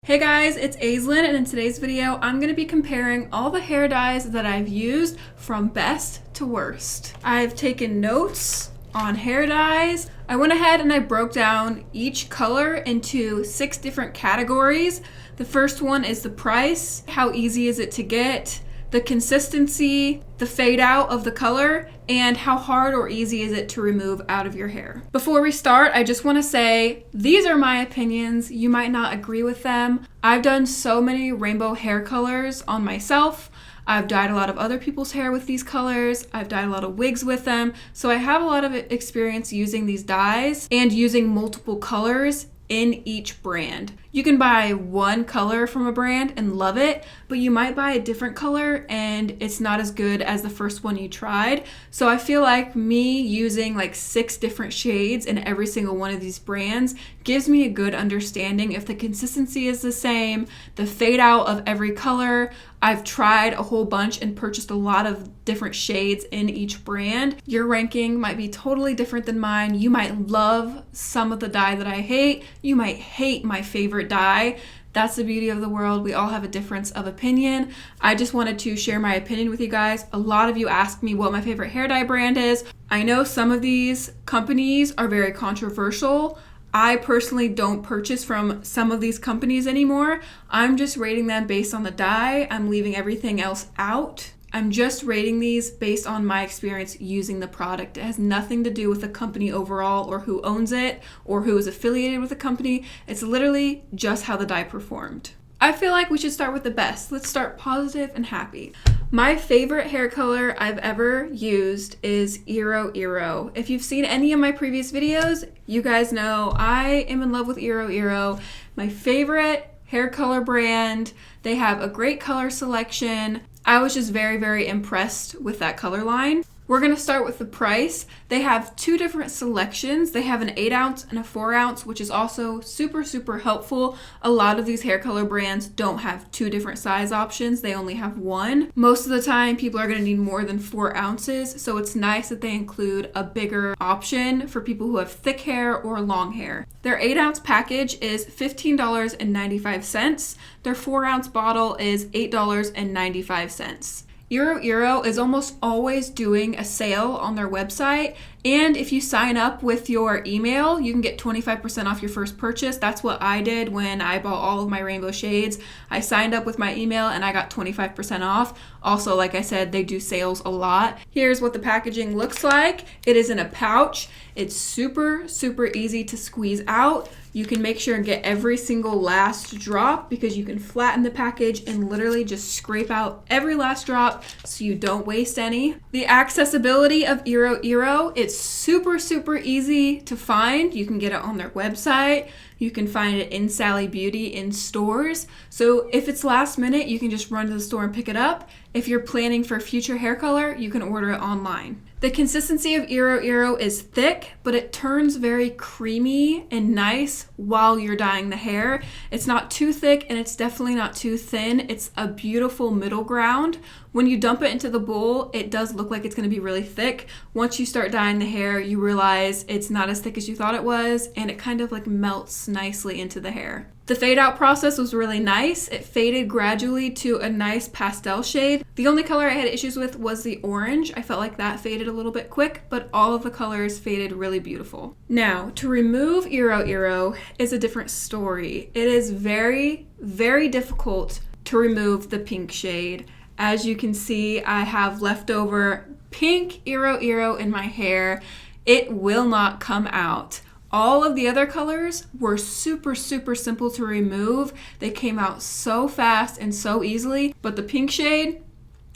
Hey guys, it's Aislinn, and in today's video, I'm going to be comparing all the hair dyes that I've used from best to worst. I've taken notes on hair dyes. I went ahead and I broke down each color into 6 different categories. The first one is the price, how easy is it to get, the consistency, the fade out of the color, and how hard or easy is it to remove out of your hair. Before we start, I just want to say these are my opinions. You might not agree with them. I've done so many rainbow hair colors on myself. I've dyed a lot of other people's hair with these colors. I've dyed a lot of wigs with them. So I have a lot of experience using these dyes and using multiple colors in each brand. You can buy one color from a brand and love it, but you might buy a different color and it's not as good as the first one you tried. So I feel like me using like 6 different shades in every single one of these brands gives me a good understanding if the consistency is the same, the fade out of every color. I've tried a whole bunch and purchased a lot of different shades in each brand. Your ranking might be totally different than mine. You might love some of the dye that I hate. You might hate my favorite dye. That's the beauty of the world. We all have a difference of opinion. I just wanted to share my opinion with you guys. A lot of you asked me what my favorite hair dye brand is. I know some of these companies are very controversial. I personally don't purchase from some of these companies anymore. I'm just rating them based on the dye. I'm leaving everything else out. I'm just rating these based on my experience using the product. It has nothing to do with the company overall or who owns it or who is affiliated with the company. It's literally just how the dye performed. I feel like we should start with the best. Let's start positive and happy. My favorite hair color I've ever used is Eero. If you've seen any of my previous videos, you guys know I am in love with Eero. My favorite hair color brand. They have a great color selection. I was just very, very impressed with that color line. We're going to start with the price. They have 2 different selections. They have an 8 ounce and a 4 ounce, which is also super, super helpful. A lot of these hair color brands don't have 2 different size options. They only have 1. Most of the time, people are going to need more than 4 ounces. So it's nice that they include a bigger option for people who have thick hair or long hair. Their 8 ounce package is $15.95. Their 4 ounce bottle is $8.95. Eero is almost always doing a sale on their website, and if you sign up with your email, you can get 25% off your first purchase. That's what I did when I bought all of my rainbow shades. I signed up with my email and I got 25% off. Also, like I said, they do sales a lot. Here's what the packaging looks like. It is in a pouch. It's super, super easy to squeeze out. You can make sure and get every single last drop because you can flatten the package and literally just scrape out every last drop so you don't waste any. The accessibility of Eero, it's super, super easy to find. You can get it on their website. You can find it in Sally Beauty in stores. So if it's last minute, you can just run to the store and pick it up. If you're planning for future hair color, you can order it online. The consistency of Eero is thick, but it turns very creamy and nice while you're dyeing the hair. It's not too thick and it's definitely not too thin. It's a beautiful middle ground. When you dump it into the bowl, it does look like it's going to be really thick. Once you start dyeing the hair, you realize it's not as thick as you thought it was, and it kind of like melts nicely into the hair. The fade out process was really nice. It faded gradually to a nice pastel shade. The only color I had issues with was the orange. I felt like that faded a little bit quick, but all of the colors faded really beautiful. Now, to remove Eero is a different story. It is very, very difficult to remove the pink shade. As you can see, I have leftover pink Eero in my hair. It will not come out. All of the other colors were super, super simple to remove. They came out so fast and so easily, but the pink shade,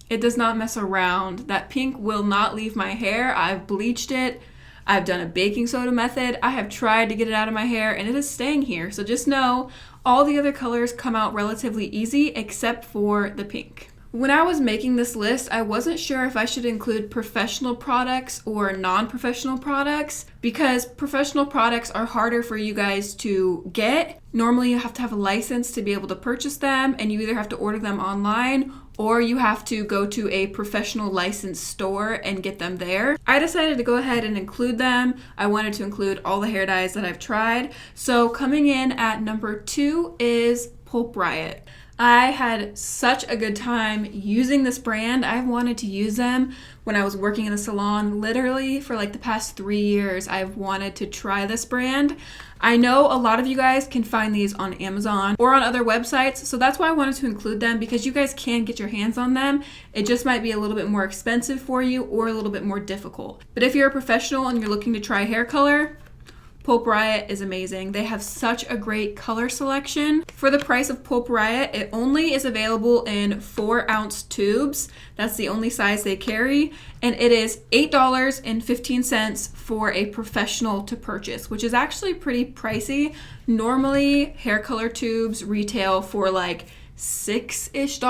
it does not mess around. That pink will not leave my hair. I've bleached it. I've done a baking soda method. I have tried to get it out of my hair and it is staying here. So just know all the other colors come out relatively easy except for the pink. When I was making this list, I wasn't sure if I should include professional products or non-professional products because professional products are harder for you guys to get. Normally you have to have a license to be able to purchase them, and you either have to order them online or you have to go to a professional licensed store and get them there. I decided to go ahead and include them. I wanted to include all the hair dyes that I've tried. So coming in at number 2 is Pulp Riot. I had such a good time using this brand. I've wanted to use them when I was working in a salon. Literally for like the past 3 years, I've wanted to try this brand. I know a lot of you guys can find these on Amazon or on other websites, so that's why I wanted to include them, because you guys can get your hands on them. It just might be a little bit more expensive for you or a little bit more difficult. But if you're a professional and you're looking to try hair color, Pulp Riot is amazing. They have such a great color selection. For the price of Pulp Riot, it only is available in 4-ounce tubes. That's the only size they carry. And it is $8.15 for a professional to purchase, which is actually pretty pricey. Normally, hair color tubes retail for like $6-ish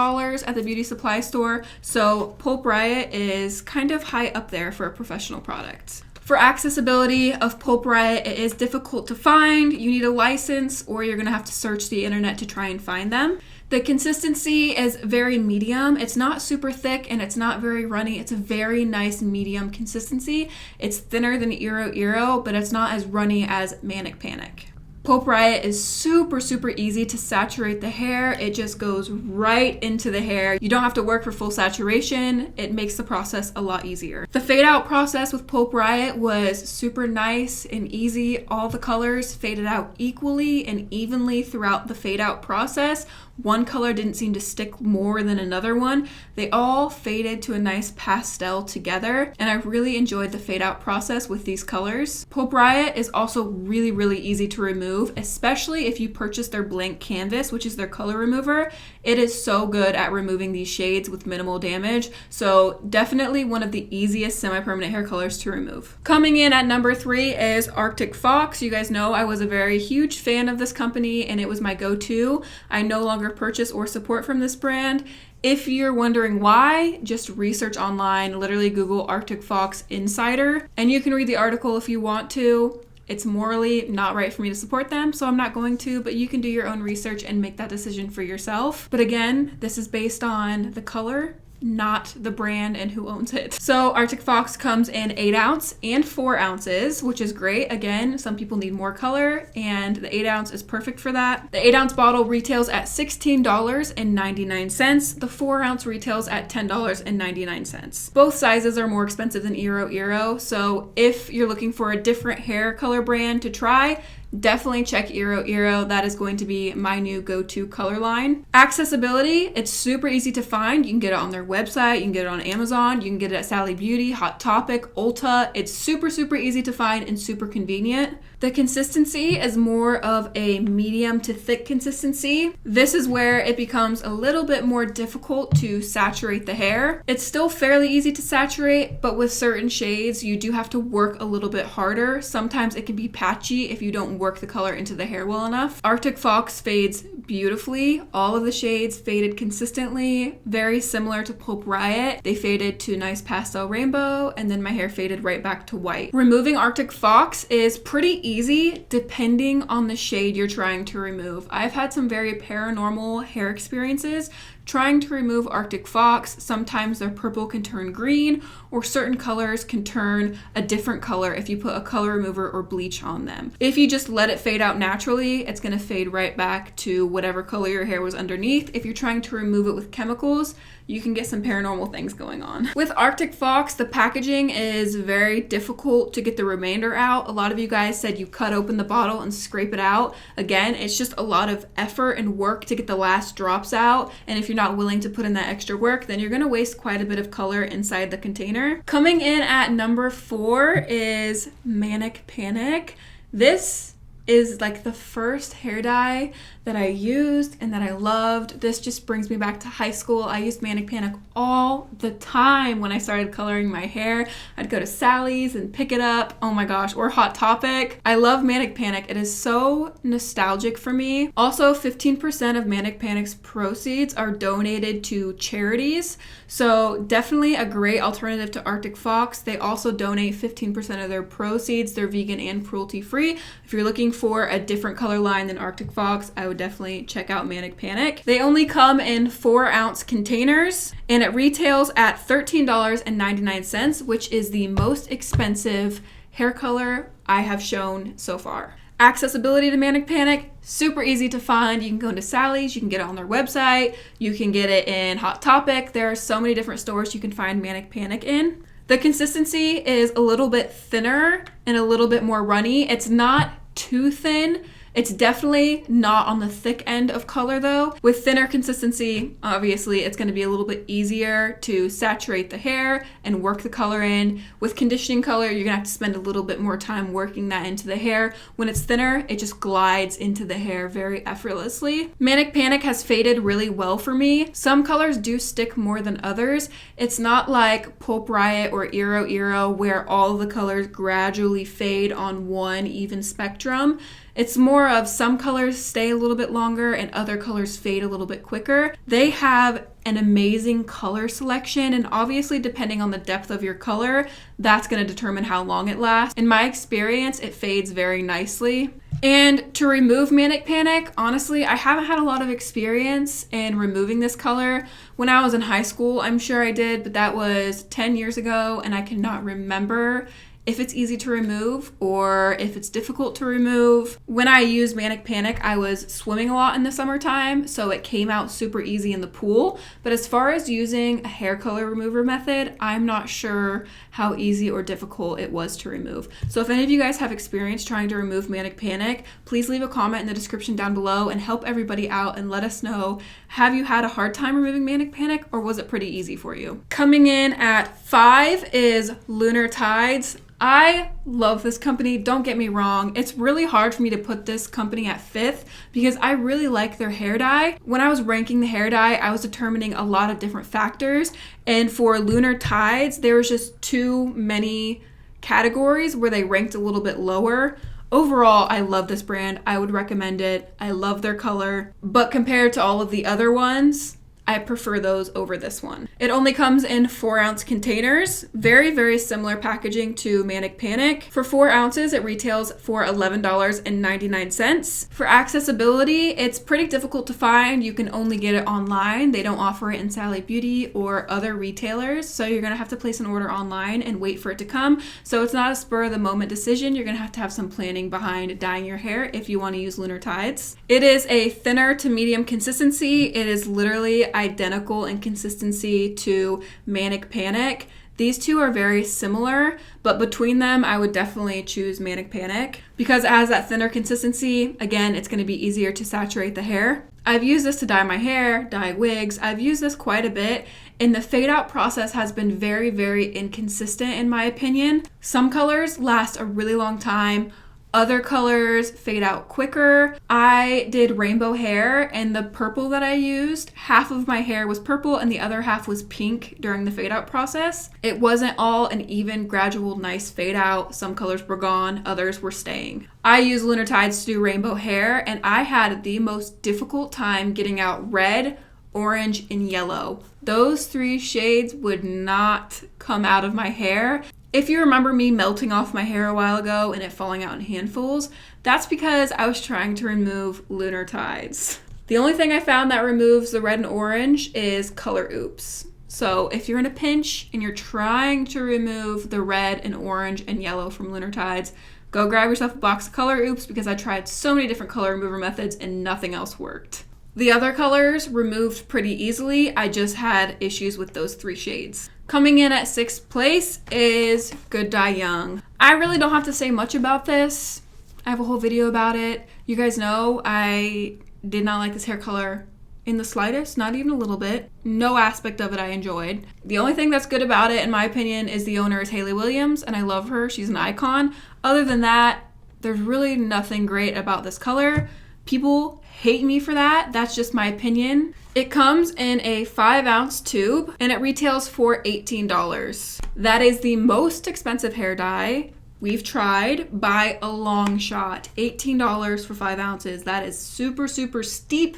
at the beauty supply store. So Pulp Riot is kind of high up there for a professional product. For accessibility of Pulp Riot, it is difficult to find. You need a license or you're gonna have to search the internet to try and find them. The consistency is very medium. It's not super thick and it's not very runny. It's a very nice medium consistency. It's thinner than Eero, but it's not as runny as Manic Panic. Pulp Riot is super easy to saturate the hair. It just goes right into the hair. You don't have to work for full saturation. It makes the process a lot easier. The fade out process with Pulp Riot was super nice and easy. All the colors faded out equally and evenly throughout the fade out process. One color didn't seem to stick more than another one. They all faded to a nice pastel together, and I really enjoyed the fade out process with these colors. Pulp Riot is also really easy to remove, especially if you purchase their blank canvas, which is their color remover. It is so good at removing these shades with minimal damage, so definitely one of the easiest semi-permanent hair colors to remove. Coming in at number 3 is Arctic Fox. You guys know I was a very huge fan of this company and it was my go-to. I no longer purchase or support from this brand. If you're wondering why, just research online, literally Google Arctic Fox Insider, and you can read the article if you want to. It's morally not right for me to support them, so I'm not going to, but you can do your own research and make that decision for yourself. But again, this is based on the color, not the brand and who owns it. So Arctic Fox comes in 8-ounce and 4 ounces, which is great. Again, some people need more color and the 8-ounce is perfect for that. The 8-ounce bottle retails at $16.99. The 4-ounce retails at $10.99. Both sizes are more expensive than Eero, so if you're looking for a different hair color brand to try, definitely check Eero. That is going to be my new go-to color line. Accessibility, it's super easy to find. You can get it on their website, you can get it on Amazon, you can get it at Sally Beauty, Hot Topic, Ulta. It's super easy to find and super convenient. The consistency is more of a medium to thick consistency. This is where it becomes a little bit more difficult to saturate the hair. It's still fairly easy to saturate, but with certain shades, you do have to work a little bit harder. Sometimes it can be patchy if you don't work the color into the hair well enough. Arctic Fox fades beautifully. All of the shades faded consistently, very similar to Pulp Riot. They faded to nice pastel rainbow, and then my hair faded right back to white. Removing Arctic Fox is pretty easy depending on the shade you're trying to remove. I've had some very paranormal hair experiences trying to remove Arctic Fox. Sometimes their purple can turn green, or certain colors can turn a different color if you put a color remover or bleach on them. If you just let it fade out naturally, it's going to fade right back to whatever color your hair was underneath. If you're trying to remove it with chemicals, you can get some paranormal things going on. With Arctic Fox, the packaging is very difficult to get the remainder out. A lot of you guys said you cut open the bottle and scrape it out. Again, it's just a lot of effort and work to get the last drops out, and if you're not willing to put in that extra work, then you're going to waste quite a bit of color inside the container. Coming in at number 4 is Manic Panic. This is like the first hair dye that I used and that I loved. This just brings me back to high school. I used Manic Panic all the time when I started coloring my hair. I'd go to Sally's and pick it up. Oh my gosh, or Hot Topic. I love Manic Panic. It is so nostalgic for me. Also, 15% of Manic Panic's proceeds are donated to charities. So definitely a great alternative to Arctic Fox. They also donate 15% of their proceeds. They're vegan and cruelty free. If you're looking for a different color line than Arctic Fox, I would definitely check out Manic Panic. They only come in 4-ounce containers, and it retails at $13.99, which is the most expensive hair color I have shown so far. Accessibility to Manic Panic, super easy to find. You can go into Sally's, you can get it on their website, you can get it in Hot Topic. There are so many different stores you can find Manic Panic in. The consistency is a little bit thinner and a little bit more runny. It's not too thin. It's definitely not on the thick end of color though. With thinner consistency, obviously it's going to be a little bit easier to saturate the hair and work the color in. With conditioning color, you're going to have to spend a little bit more time working that into the hair. When it's thinner, it just glides into the hair very effortlessly. Manic Panic has faded really well for me. Some colors do stick more than others. It's not like Pulp Riot or Eero where all the colors gradually fade on one even spectrum. It's more of some colors stay a little bit longer and other colors fade a little bit quicker. They have an amazing color selection, and obviously depending on the depth of your color, that's going to determine how long it lasts. In my experience, it fades very nicely. And to remove Manic Panic, honestly, I haven't had a lot of experience in removing this color. When I was in high school, I'm sure I did, but that was 10 years ago, and I cannot remember if it's easy to remove or if it's difficult to remove. When I used Manic Panic, I was swimming a lot in the summertime, so it came out super easy in the pool. But as far as using a hair color remover method, I'm not sure how easy or difficult it was to remove. So if any of you guys have experience trying to remove Manic Panic, please leave a comment in the description down below and help everybody out and let us know, have you had a hard time removing Manic Panic or was it pretty easy for you? Coming in at 5 is Lunar Tides. I love this company, don't get me wrong. It's really hard for me to put this company at 5th because I really like their hair dye. When I was ranking the hair dye, I was determining a lot of different factors. And for Lunar Tides, there was just too many categories where they ranked a little bit lower. Overall, I love this brand. I would recommend it. I love their color. But compared to all of the other ones, I prefer those over this one. It only comes in 4-ounce containers. Very, very similar packaging to Manic Panic. For 4 ounces, it retails for $11.99. For accessibility, it's pretty difficult to find. You can only get it online. They don't offer it in Sally Beauty or other retailers, so you're gonna have to place an order online and wait for it to come. So it's not a spur of the moment decision. You're gonna have to have some planning behind dyeing your hair if you wanna use Lunar Tides. It is a thinner to medium consistency. It is literally identical in consistency to Manic Panic. These two are very similar, but between them, I would definitely choose Manic Panic because it has that thinner consistency. Again, it's going to be easier to saturate the hair. I've used this to dye my hair, dye wigs. I've used this quite a bit, and the fade out process has been very, very inconsistent in my opinion. Some colors last a really long time. Other colors fade out quicker. I did rainbow hair, and the purple that I used, half of my hair was purple and the other half was pink during the fade out process. It wasn't all an even, gradual, nice fade out. Some colors were gone, others were staying. I used Lunar Tides to do rainbow hair, and I had the most difficult time getting out red, orange, and yellow. Those 3 shades would not come out of my hair. If you remember me melting off my hair a while ago and it falling out in handfuls, that's because I was trying to remove Lunar Tides. The only thing I found that removes the red and orange is Color Oops. So if you're in a pinch and you're trying to remove the red and orange and yellow from Lunar Tides, go grab yourself a box of Color Oops because I tried so many different color remover methods and nothing else worked. The other colors removed pretty easily. I just had issues with those 3 shades. Coming in at 6th place is Good Dye Young. I really don't have to say much about this. I have a whole video about it. You guys know I did not like this hair color in the slightest, not even a little bit. No aspect of it I enjoyed. The only thing that's good about it, in my opinion, is the owner is Hayley Williams, and I love her. She's an icon. Other than that, there's really nothing great about this color. People hate me for that. That's just my opinion. It comes in a 5-ounce tube and it retails for $18. That is the most expensive hair dye we've tried by a long shot. $18 for 5 ounces. That is super, super steep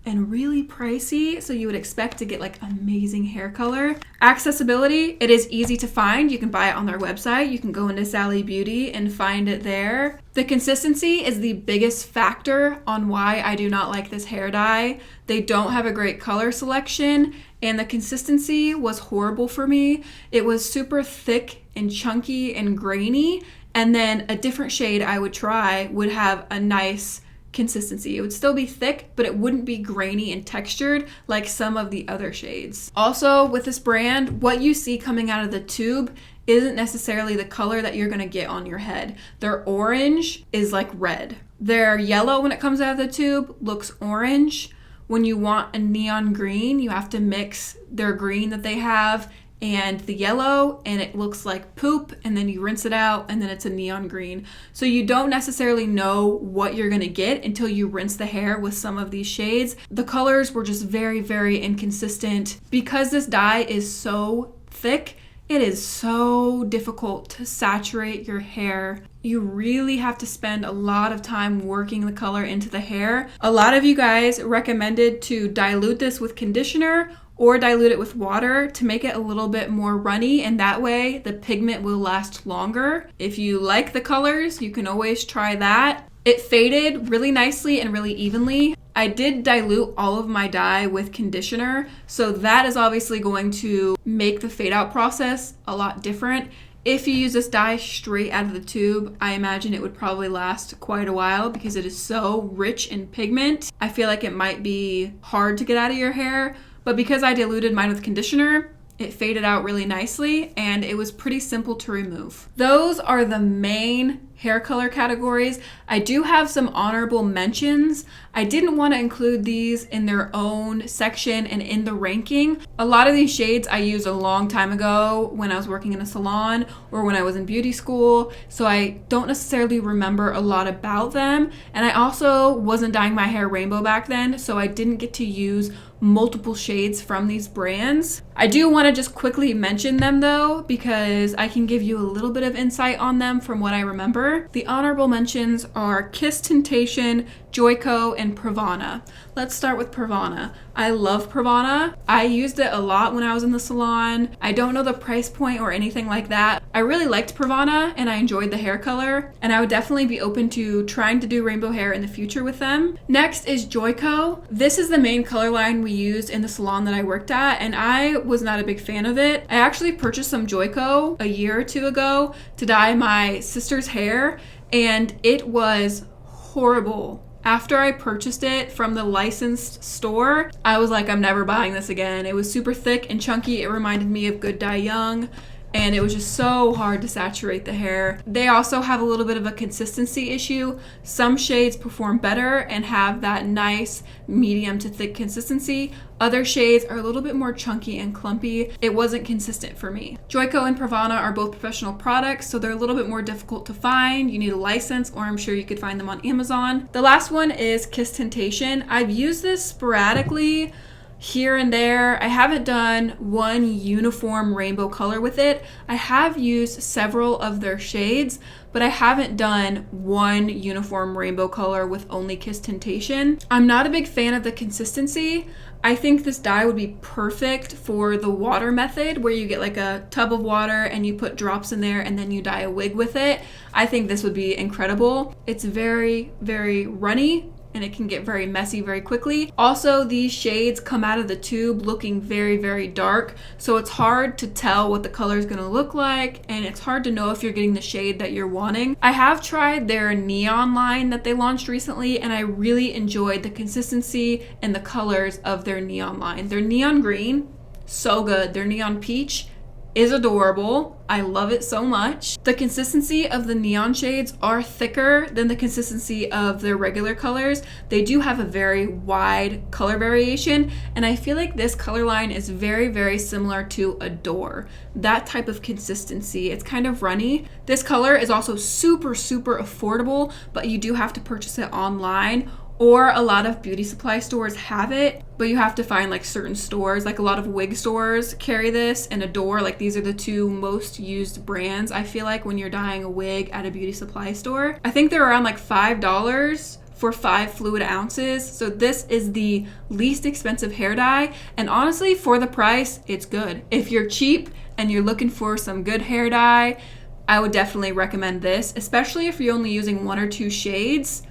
and really pricey, so you would expect to get like amazing hair color. Accessibility, it is easy to find. You can buy it on their website. You can go into Sally Beauty and find it there. The consistency is the biggest factor on why I do not like this hair dye. They don't have a great color selection, and the consistency was horrible for me. It was super thick and chunky and grainy, and then a different shade I would try would have a nice consistency. It would still be thick, but it wouldn't be grainy and textured like some of the other shades. Also, with this brand, what you see coming out of the tube isn't necessarily the color that you're gonna get on your head. Their orange is like red. Their yellow, when it comes out of the tube, looks orange. When you want a neon green, you have to mix their green that they have and the yellow, and it looks like poop, and then you rinse it out, and then it's a neon green. So you don't necessarily know what you're gonna get until you rinse the hair with some of these shades. The colors were just very, very inconsistent. Because this dye is so thick, it is so difficult to saturate your hair. You really have to spend a lot of time working the color into the hair. A lot of you guys recommended to dilute this with conditioner or dilute it with water to make it a little bit more runny, and that way the pigment will last longer. If you like the colors, you can always try that. It faded really nicely and really evenly. I did dilute all of my dye with conditioner, so that is obviously going to make the fade out process a lot different. If you use this dye straight out of the tube, I imagine it would probably last quite a while because it is so rich in pigment. I feel like it might be hard to get out of your hair, but because I diluted mine with conditioner, it faded out really nicely and it was pretty simple to remove. Those are the main hair color categories. I do have some honorable mentions. I didn't want to include these in their own section and in the ranking. A lot of these shades I used a long time ago when I was working in a salon or when I was in beauty school, so I don't necessarily remember a lot about them. And I also wasn't dyeing my hair rainbow back then, so I didn't get to use multiple shades from these brands. I do want to just quickly mention them though, because I can give you a little bit of insight on them from what I remember. The honorable mentions are Kiss Temptation, Joico, and Pravana. Let's start with Pravana. I love Pravana. I used it a lot when I was in the salon. I don't know the price point or anything like that. I really liked Pravana and I enjoyed the hair color, and I would definitely be open to trying to do rainbow hair in the future with them. Next is Joico. This is the main color line we used in the salon that I worked at, and I was not a big fan of it. I actually purchased some Joico a year or two ago to dye my sister's hair, and it was horrible. After I purchased it from the licensed store, I was like, I'm never buying this again. It was super thick and chunky. It reminded me of Good Dye Young, and it was just so hard to saturate the hair. They also have a little bit of a consistency issue. Some shades perform better and have that nice medium to thick consistency. Other shades are a little bit more chunky and clumpy. It wasn't consistent for me. Joico and Pravana are both professional products, so they're a little bit more difficult to find. You need a license, or I'm sure you could find them on Amazon. The last one is Kiss Temptation. I've used this sporadically here and there. I haven't done one uniform rainbow color with it. I have used several of their shades, but I haven't done one uniform rainbow color with only Kiss Temptation. I'm not a big fan of the consistency. I think this dye would be perfect for the water method, where you get like a tub of water and you put drops in there and then you dye a wig with it. I think this would be incredible. It's very, very runny, and it can get very messy very quickly. Also, these shades come out of the tube looking very, very dark, so it's hard to tell what the color is gonna look like, and it's hard to know if you're getting the shade that you're wanting. I have tried their neon line that they launched recently, and I really enjoyed the consistency and the colors of their neon line. Their neon green, so good. Their neon peach is adorable. I love it so much. The consistency of the neon shades are thicker than the consistency of their regular colors. They do have a very wide color variation, and I feel like this color line is very, very similar to Adore. That type of consistency. It's kind of runny. This color is also super, super affordable, but you do have to purchase it online, or a lot of beauty supply stores have it, but you have to find like certain stores. Like a lot of wig stores carry this, and Adore, like these are the two most used brands, I feel like, when you're dyeing a wig at a beauty supply store. I think they're around like $5 for 5 fluid ounces. So this is the least expensive hair dye, and honestly, for the price, it's good. If you're cheap and you're looking for some good hair dye, I would definitely recommend this, especially if you're only using 1 or 2 shades.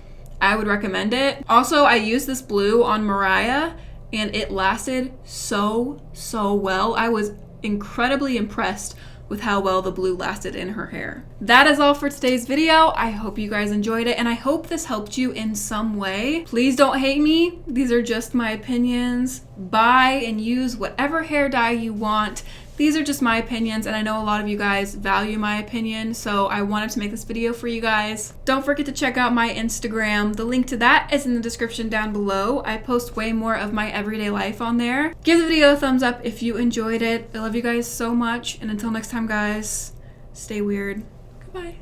I would recommend it. Also, I used this blue on Mariah and it lasted so well. I was incredibly impressed with how well the blue lasted in her hair. That is all for today's video. I hope you guys enjoyed it, and I hope this helped you in some way. Please don't hate me. These are just my opinions. Buy and use whatever hair dye you want. These are just my opinions, and I know a lot of you guys value my opinion, so I wanted to make this video for you guys. Don't forget to check out my Instagram. The link to that is in the description down below. I post way more of my everyday life on there. Give the video a thumbs up if you enjoyed it. I love you guys so much, and until next time, guys, stay weird. Goodbye.